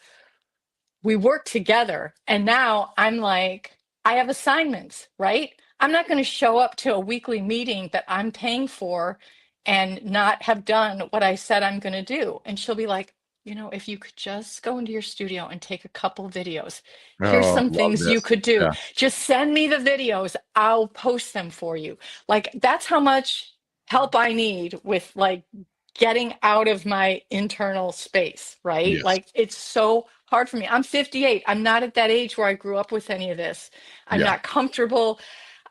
we work together. And now I'm like, I have assignments, right? I'm not going to show up to a weekly meeting that I'm paying for and not have done what I said I'm going to do. And she'll be like, if you could just go into your studio and take a couple videos, here's Oh, some love things you this. could do. Yeah. Just send me the videos. I'll post them for you. Like, that's how much help I need with, like, getting out of my internal space, right? Yes. Like, it's so hard for me. I'm 58. I'm not at that age where I grew up with any of this. I'm Yeah. not comfortable.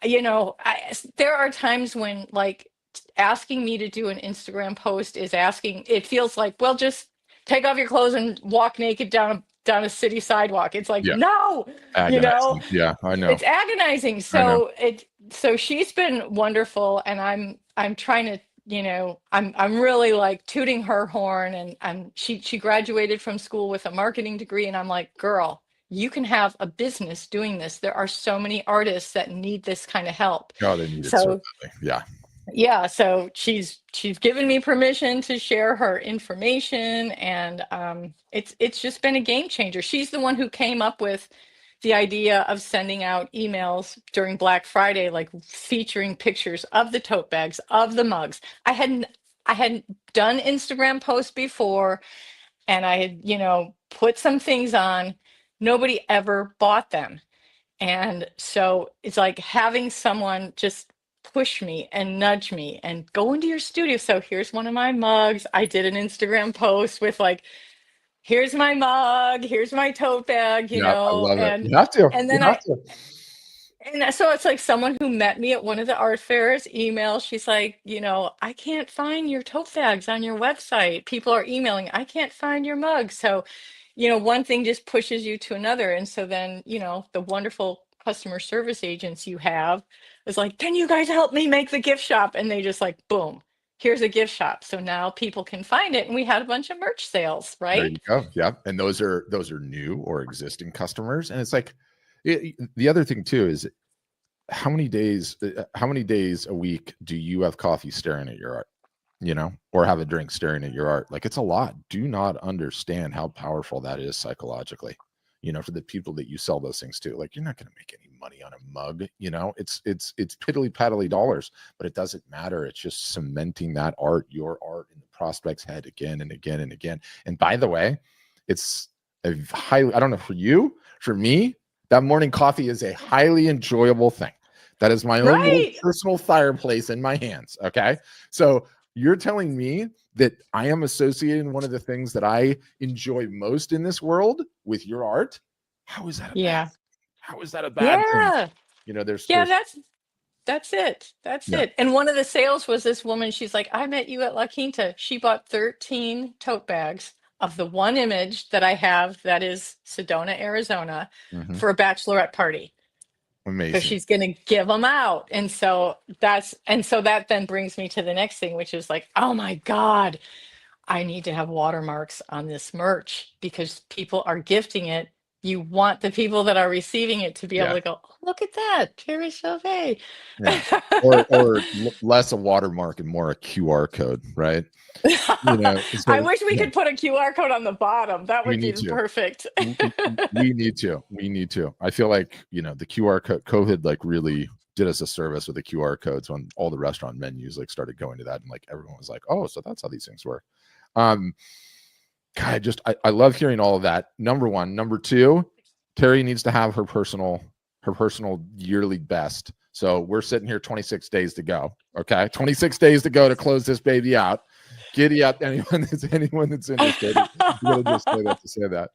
There are times when, like, asking me to do an Instagram post is asking, it feels like, well, just take off your clothes and walk naked down a city sidewalk. It's like, Yeah. no, you know, Agonizing. Yeah, I know. it's agonizing. I know. So she's been wonderful, and I'm trying to, I'm really like tooting her horn, and she graduated from school with a marketing degree, and I'm like, girl, you can have a business doing this. There are so many artists that need this kind of help. Oh, they need it so So badly. Yeah. yeah, so she's given me permission to share her information, and it's just been a game changer. She's the one who came up with the idea of sending out emails during Black Friday, like featuring pictures of the tote bags, of the mugs. I hadn't done Instagram posts before, and I had, put some things on. Nobody ever bought them. And so it's like having someone just push me and nudge me and go into your studio. So here's one of my mugs. I did an Instagram post with, like, here's my mug, here's my tote bag, Yeah, I love it. and You have to. and You then have to. so it's like someone who met me at one of the art fairs email. She's like, I can't find your tote bags on your website. People are emailing, I can't find your mug. So, one thing just pushes you to another. And so then, the wonderful customer service agents you have is like, can you guys help me make the gift shop? And they just like, boom, here's a gift shop. So now people can find it. And we had a bunch of merch sales, There you right? go. Yeah, and those are new or existing customers, and it's like the other thing too is how many days a week do you have coffee staring at your art, or have a drink staring at your art? Like, it's a lot. Do not understand how powerful that is psychologically, for the people that you sell those things to. Like, you're not going to make any money on a mug, it's piddly paddly dollars, but it doesn't matter. It's just cementing that art, your art, in the prospect's head again and again and again. And by the way, it's a highly, I don't know, for you, for me, that morning coffee is a highly enjoyable thing. That is my own little Right. personal fireplace in my hands. Okay. So you're telling me that I am associating one of the things that I enjoy most in this world with your art? How is that a bad? Yeah. How is that a bad thing? Yeah. There's Yeah. That's it. That's yeah. it. And one of the sales was this woman. She's like, I met you at La Quinta. She bought 13 tote bags of the one image that I have that is Sedona, Arizona, Mhm. for a bachelorette party. So Amazing. she's going to give them out. And so that then brings me to the next thing, which is like, oh my God, I need to have watermarks on this merch because people are gifting it. You want the people that are receiving it to be able Yeah. to go, oh, look at that, Terry Sauve. Yeah. Or less a watermark and more a QR code, right? I So wish we yeah, could put a QR code on the bottom. That we would be need to. perfect. We need to. We need to. I feel like, the QR code, COVID like really did us a service with the QR codes when all the restaurant menus like started going to that, and like everyone was like, oh, so that's how these things work. God, I love hearing all of that. Number one. Number two, Terry needs to have her personal yearly best. So we're sitting here 26 days to go. Okay. 26 days to go to close this baby out. Giddy up, anyone that's interested. You gotta just say that to say that.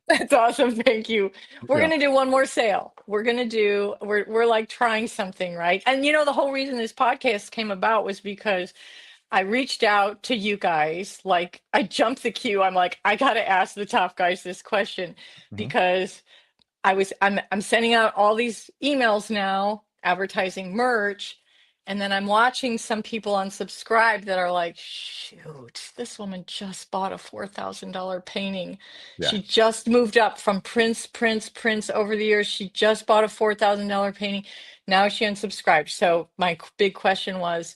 That's awesome. Thank you. We're Yeah. gonna do one more sale. We're like trying something, right? And the whole reason this podcast came about was because I reached out to you guys. Like, I jumped the queue. I'm like, I gotta ask the top guys this question Mhm. because I'm sending out all these emails now advertising merch, and then I'm watching some people unsubscribe that are like, shoot, this woman just bought a $4,000 painting. Yeah. She just moved up from Prince over the years. She just bought a $4,000 painting. Now she unsubscribed. So my big question was,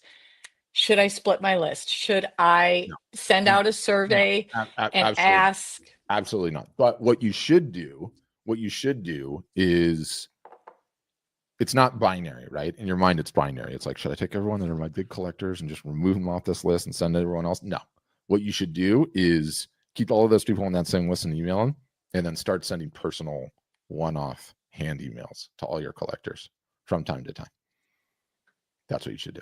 should I split my list? Should I No. send No. out a No. survey and Absolutely. ask? Absolutely not. But what you should do is, it's not binary, right? In your mind, it's binary. It's like, should I take everyone that are my big collectors and just remove them off this list and send everyone else? No. What you should do is keep all of those people on that same list and email them, and then start sending personal one-off hand emails to all your collectors from time to time. That's what you should do.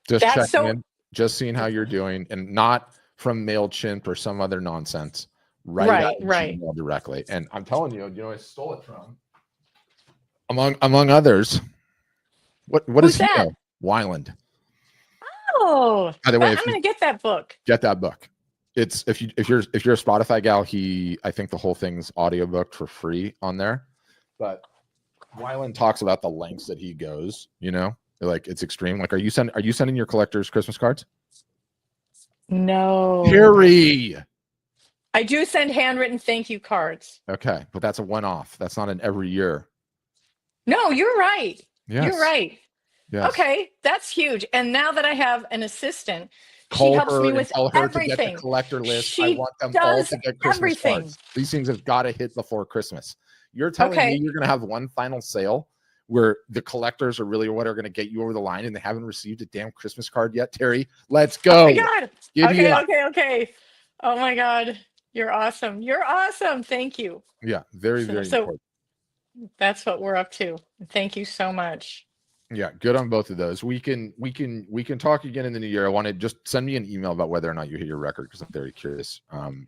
Just That's checking so in, just seeing how you're doing, and not from MailChimp or some other nonsense. Right out of right. Gmail directly. And I'm telling you, I stole it from, among others. What does Who's he that? know? Wyland. Oh, By the way, I'm if you gonna get that book. get that book, it's if you're a Spotify gal, I think the whole thing's audiobook for free on there. But Wyland talks about the lengths that he goes, like it's extreme. Like, are you sending your collectors Christmas cards? No. Harry. I do send handwritten thank you cards. Okay, but that's a one-off. That's not an every year. No, you're right. Yes. You're right. Yes. Okay, that's huge. And now that I have an assistant, she Call helps her me and with tell her to get the everything. collector list. I She want them all does to get Christmas everything. cards. These things have got to hit before Christmas. You're telling me Okay. you're going to have one final sale where the collectors are really what are going to get you over the line, and they haven't received a damn Christmas card yet, Terry? Let's go. Oh my God. Giddy up. Okay. Oh my God. You're awesome. You're awesome. Thank you. Yeah, very, very important. That's what we're up to. Thank you so much. Yeah, good on both of those. We can talk again in the new year. I want to just send me an email about whether or not you hit your record because I'm very curious. And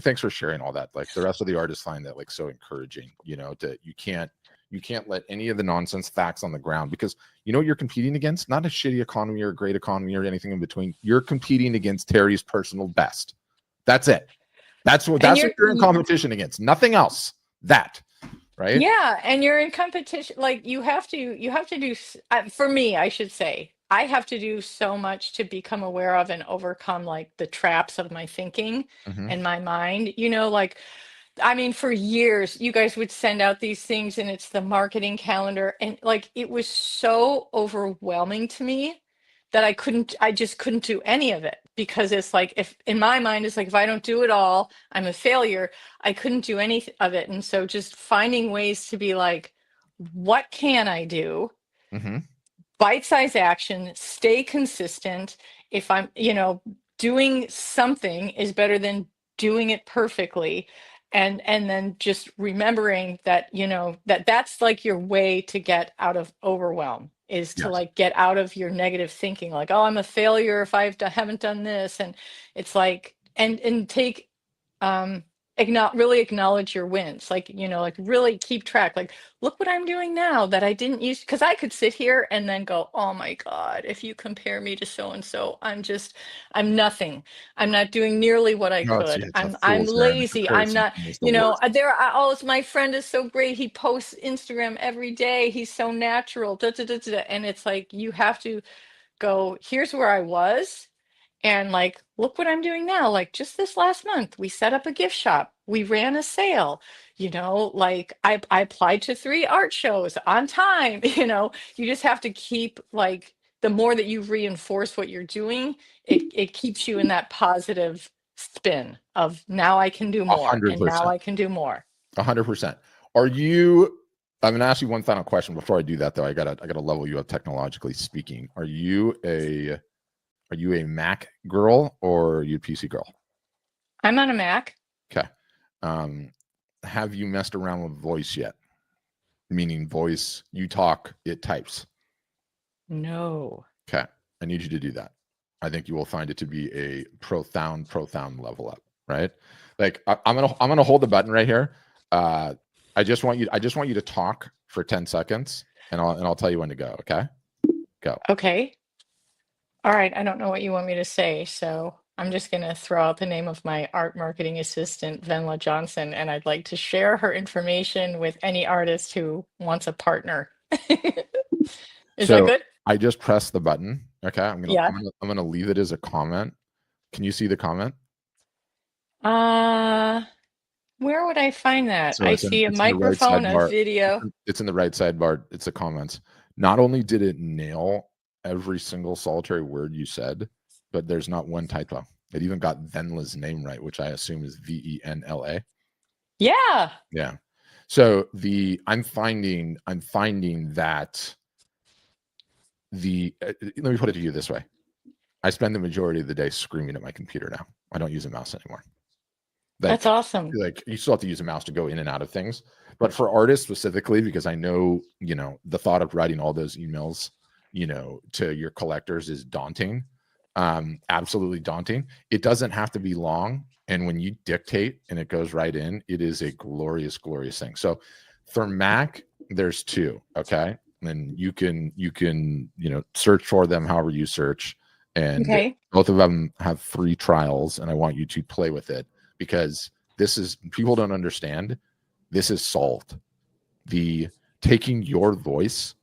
thanks for sharing all that. Like the rest of the artists find that like so encouraging. You know, that you can't let any of the nonsense facts on the ground because you know what you're competing against? Not a shitty economy or a great economy or anything in between. You're competing against Terry's personal best. That's it. That's what you're in competition against. Nothing else. That. Right? Yeah, and you're in competition. Like you have to do. For me, I should say, I have to do so much to become aware of and overcome like the traps of my thinking and my mind. You know, like I mean, for years, you guys would send out these things, and it's the marketing calendar, and like it was so overwhelming to me that I just couldn't do any of it because it's like if in my mind it's like if I don't do it all, I'm a failure. I couldn't do any of it, and so just finding ways to be like, what can I do? Bite-sized action, stay consistent. If I'm, doing something is better than doing it perfectly. And then just remembering that, that's like your way to get out of overwhelm is to like get out of your negative thinking, like, oh, I'm a failure if haven't done this. And it's like, and take, really acknowledge your wins, like, like really keep track, like, look what I'm doing now that I didn't use, because I could sit here and then go, oh my God, if you compare me to so and so, I'm nothing. I'm not doing nearly what I could. I'm lazy. I'm not, my friend is so great. He posts Instagram every day. He's so natural. Da, da, da, da. And it's like you have to go, here's where I was. And like, look what I'm doing now. Like just this last month, we set up a gift shop. We ran a sale, like I applied to 3 art shows on time. You just have to keep like the more that you reinforce what you're doing, it keeps you in that positive spin of now I can do more and now I can do more. 100%. I'm going to ask you one final question before I do that though. I gotta level you up technologically speaking. Are you a Mac girl or are you a PC girl? I'm on a Mac. Okay. Have you messed around with voice yet? Meaning voice, you talk, it types. No. Okay. I need you to do that. I think you will find it to be a profound level up, right? Like I'm gonna hold the button right here. I just want you to talk for 10 seconds and I'll tell you when to go. Okay. Go. Okay. All right. I don't know what you want me to say, so I'm just going to throw out the name of my art marketing assistant, Venla Johnson, and I'd like to share her information with any artist who wants a partner. Is that good? I just pressed the button. Okay. I'm gonna leave it as a comment. Can you see the comment? Where would I find that? So I see a microphone, a video. It's in the right sidebar. It's the comments. Not only did it nail every single solitary word you said, but there's not one typo. It even got Venla's name right, which I assume is Venla. Yeah. Yeah. So I'm finding that let me put it to you this way. I spend the majority of the day screaming at my computer now. I don't use a mouse anymore. That's awesome. Like you still have to use a mouse to go in and out of things, but for artists specifically, because I know, the thought of writing all those emails, to your collectors is daunting. Absolutely daunting. It doesn't have to be long. And when you dictate and it goes right in, it is a glorious, glorious thing. So for Mac, there's 2. Okay. And you can, search for them however you search. And both of them have free trials. And I want you to play with it because people don't understand. This is solved. Taking your voice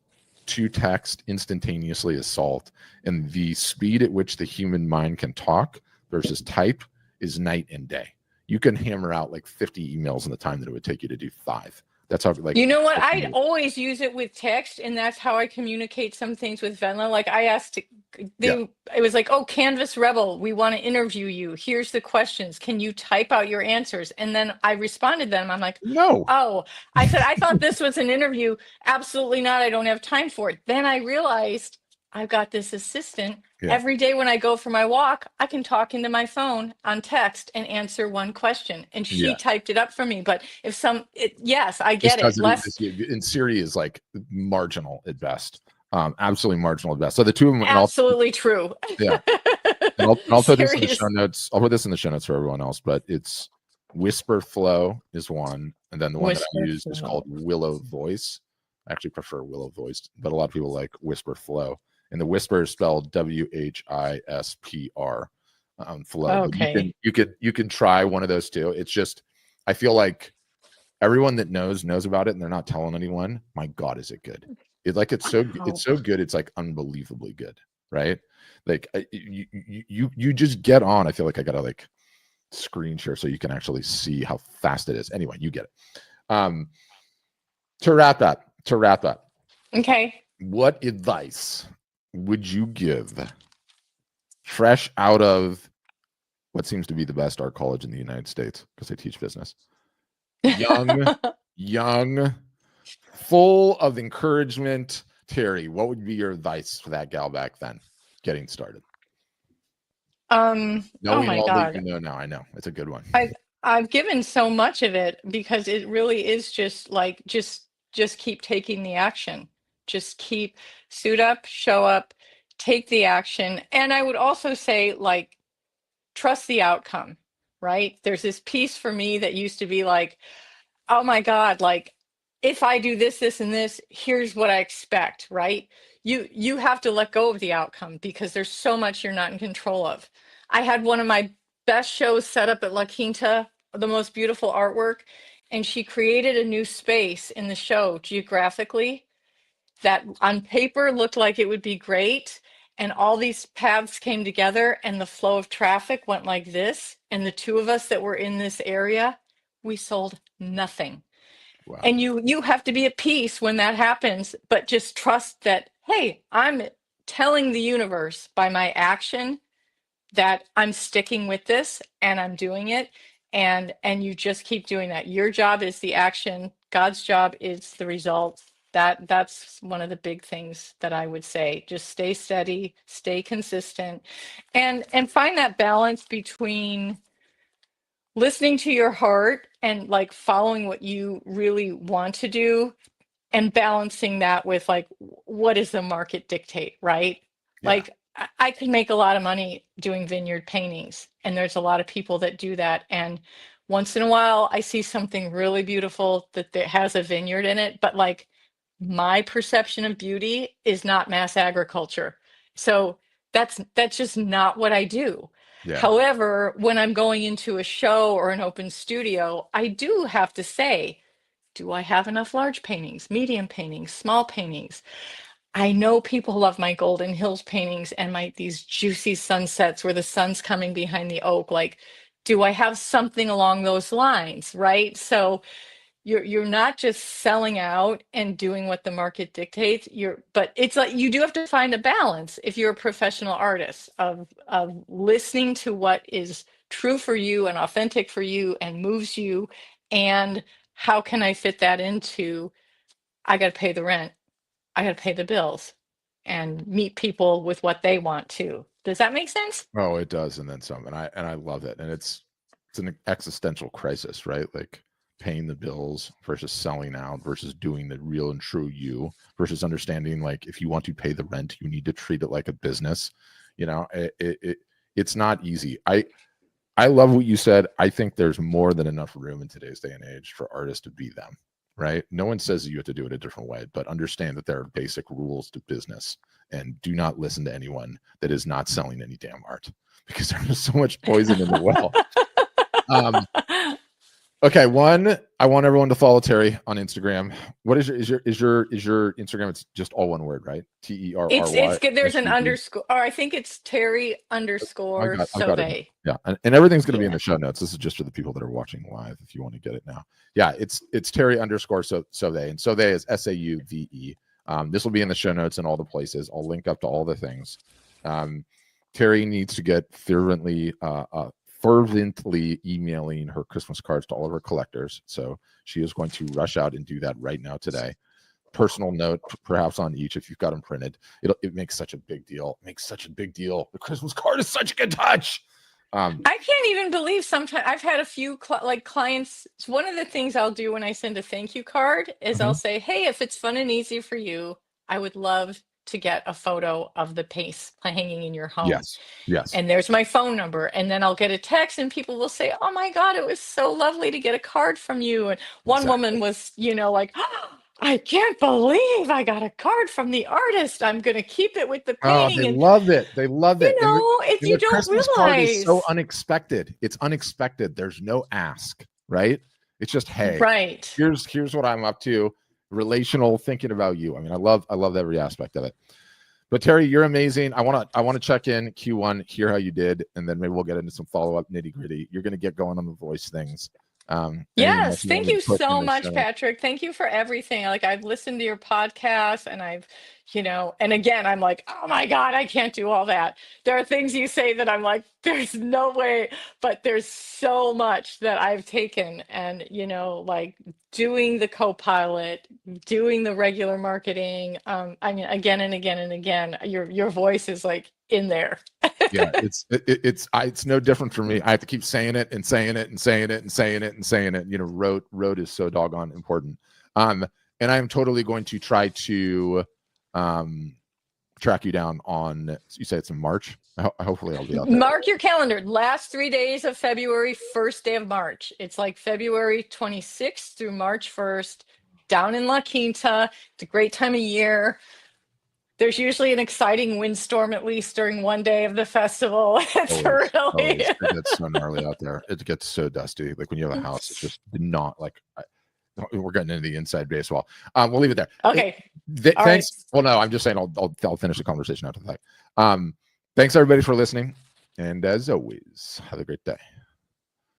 to text instantaneously is solved. And the speed at which the human mind can talk versus type is night and day. You can hammer out like 50 emails in the time that it would take you to do 5. That's how, like, you know what? I always use it with text, and that's how I communicate some things with Venla. Like I asked, it was like, oh, Canvas Rebel, we want to interview you. Here's the questions. Can you type out your answers? And then I responded them. I'm like, no. Oh, I said, I thought this was an interview. Absolutely not. I don't have time for it. Then I realized I've got this assistant. Yeah. Every day when I go for my walk, I can talk into my phone on text and answer one question. And she Yeah. typed it up for me. But if yes, I This get it. doesn't in Siri is like marginal at best. Absolutely marginal at best. So the two of them, absolutely true. Yeah. And I'll put this in the Serious. show notes. I'll put this in the show notes for everyone else, but it's Whisper Flow is one. And then the one that I Whisper use is called Willow Voice. I actually prefer Willow Voice, but a lot of people like Whisper Flow. And the Whisper is spelled WHISPR. Flow. Okay. But you can try one of those too. It's just, I feel like everyone that knows about it and they're not telling anyone. My God, is it good? It's so good. It's like unbelievably good, right? Like you just get on. I feel like I gotta like screen share so you can actually see how fast it is. Anyway, you get it. To wrap up. Okay. What advice would you give fresh out of what seems to be the best art college in the United States, because I teach business? Young, full of encouragement. Terry, what would be your advice for that gal back then getting started? Oh my God. That you know now, I know it's a good one. I've given so much of it because it really is just like just keep taking the action. Just keep suit up, show up, take the action. And I would also say, like, trust the outcome, right? There's this piece for me that used to be like, oh my God, like if I do this, this, and this, here's what I expect, right? You have to let go of the outcome because there's so much you're not in control of. I had one of my best shows set up at La Quinta, the most beautiful artwork, and she created a new space in the show geographically that on paper looked like it would be great. And all these paths came together and the flow of traffic went like this. And the two of us that were in this area, we sold nothing. Wow. And you have to be at peace when that happens, but just trust that, hey, I'm telling the universe by my action that I'm sticking with this and I'm doing it. And you just keep doing that. Your job is the action. God's job is the result. That's one of the big things that I would say. Just stay steady, stay consistent, and find that balance between listening to your heart and like following what you really want to do and balancing that with like what does the market dictate, right? Yeah. Like I could make a lot of money doing vineyard paintings, and there's a lot of people that do that, and once in a while I see something really beautiful that has a vineyard in it, but like my perception of beauty is not mass agriculture. So that's just not what I do. Yeah. However, when I'm going into a show or an open studio, I do have to say, do I have enough large paintings, medium paintings, small paintings? I know people love my Golden Hills paintings and these juicy sunsets where the sun's coming behind the oak. Like, do I have something along those lines, right? So you're not just selling out and doing what the market dictates. But it's like you do have to find a balance if you're a professional artist of listening to what is true for you and authentic for you and moves you, and how can I fit that into, I got to pay the rent, I got to pay the bills, and meet people with what they want too. Does that make sense? Oh, it does, and then some. And I love it. And it's an existential crisis, right? Like paying the bills versus selling out versus doing the real and true you versus understanding like if you want to pay the rent, you need to treat it like a business. You know, it's not easy. I love what you said. I think there's more than enough room in today's day and age for artists to be them, right? No one says that you have to do it a different way, but understand that there are basic rules to business, and do not listen to anyone that is not selling any damn art, because there's so much poison in the well. Okay, I want everyone to follow Terry on Instagram. What is your Instagram? It's just all one word, right? TERRY. It's good. There's an underscore, or I think it's Terry underscore Sauve. Yeah, and everything's going to be in the show notes. This is just for the people that are watching live. If you want to get it now, yeah, it's Terry underscore Sauve, and Sauve is SAUVE. This will be in the show notes and all the places. I'll link up to all the things. Terry needs to get fervently emailing her Christmas cards to all of her collectors. So she is going to rush out and do that right now today. personal note, perhaps on each if you've got them printed. It makes such a big deal. It makes such a big deal. The Christmas card is such a good touch. I can't even believe sometimes I've had a few clients. One of the things I'll do when I send a thank you card is I'll say, hey, if it's fun and easy for you, I would love to get a photo of the piece hanging in your home. Yes. And there's my phone number. And then I'll get a text and people will say, oh my God, it was so lovely to get a card from you. And one woman was, like, oh, I can't believe I got a card from the artist. I'm going to keep it with the painting. They love it. They love it. If you don't Christmas realize, card is so unexpected. It's unexpected. There's no ask, right? It's just, hey, right. Here's what I'm up to. Relational, thinking about you. I mean, I love every aspect of it. But Terry, you're amazing. I want to check in Q1, hear how you did, and then maybe we'll get into some follow-up nitty-gritty. You're going to get going on the voice things. Yes, thank you so much, Patrick. Thank you for everything. Like, I've listened to your podcast, and I've, and again, I'm like, oh my God, I can't do all that. There are things you say that I'm like, there's no way, but there's so much that I've taken, and like doing the co-pilot, doing the regular marketing. I mean, again and again and again, your voice is like in there. Yeah, it's no different for me. I have to keep saying it and saying it and saying it and saying it and saying it. Rote is so doggone important. And I'm totally going to try to track you down on. You say it's in March. Hopefully, I'll be out there. Mark your calendar. Last 3 days of February, first day of March. It's like February 26th through March 1st, down in La Quinta. It's a great time of year. There's usually an exciting windstorm at least during one day of the festival. It gets so gnarly out there. It gets so dusty. Like when you have a house, it's just not like. We're getting into the inside baseball. We'll leave it there. Okay. Thanks. Right. Well, no, I'm just saying I'll finish the conversation after that. Thanks everybody for listening, and as always, have a great day.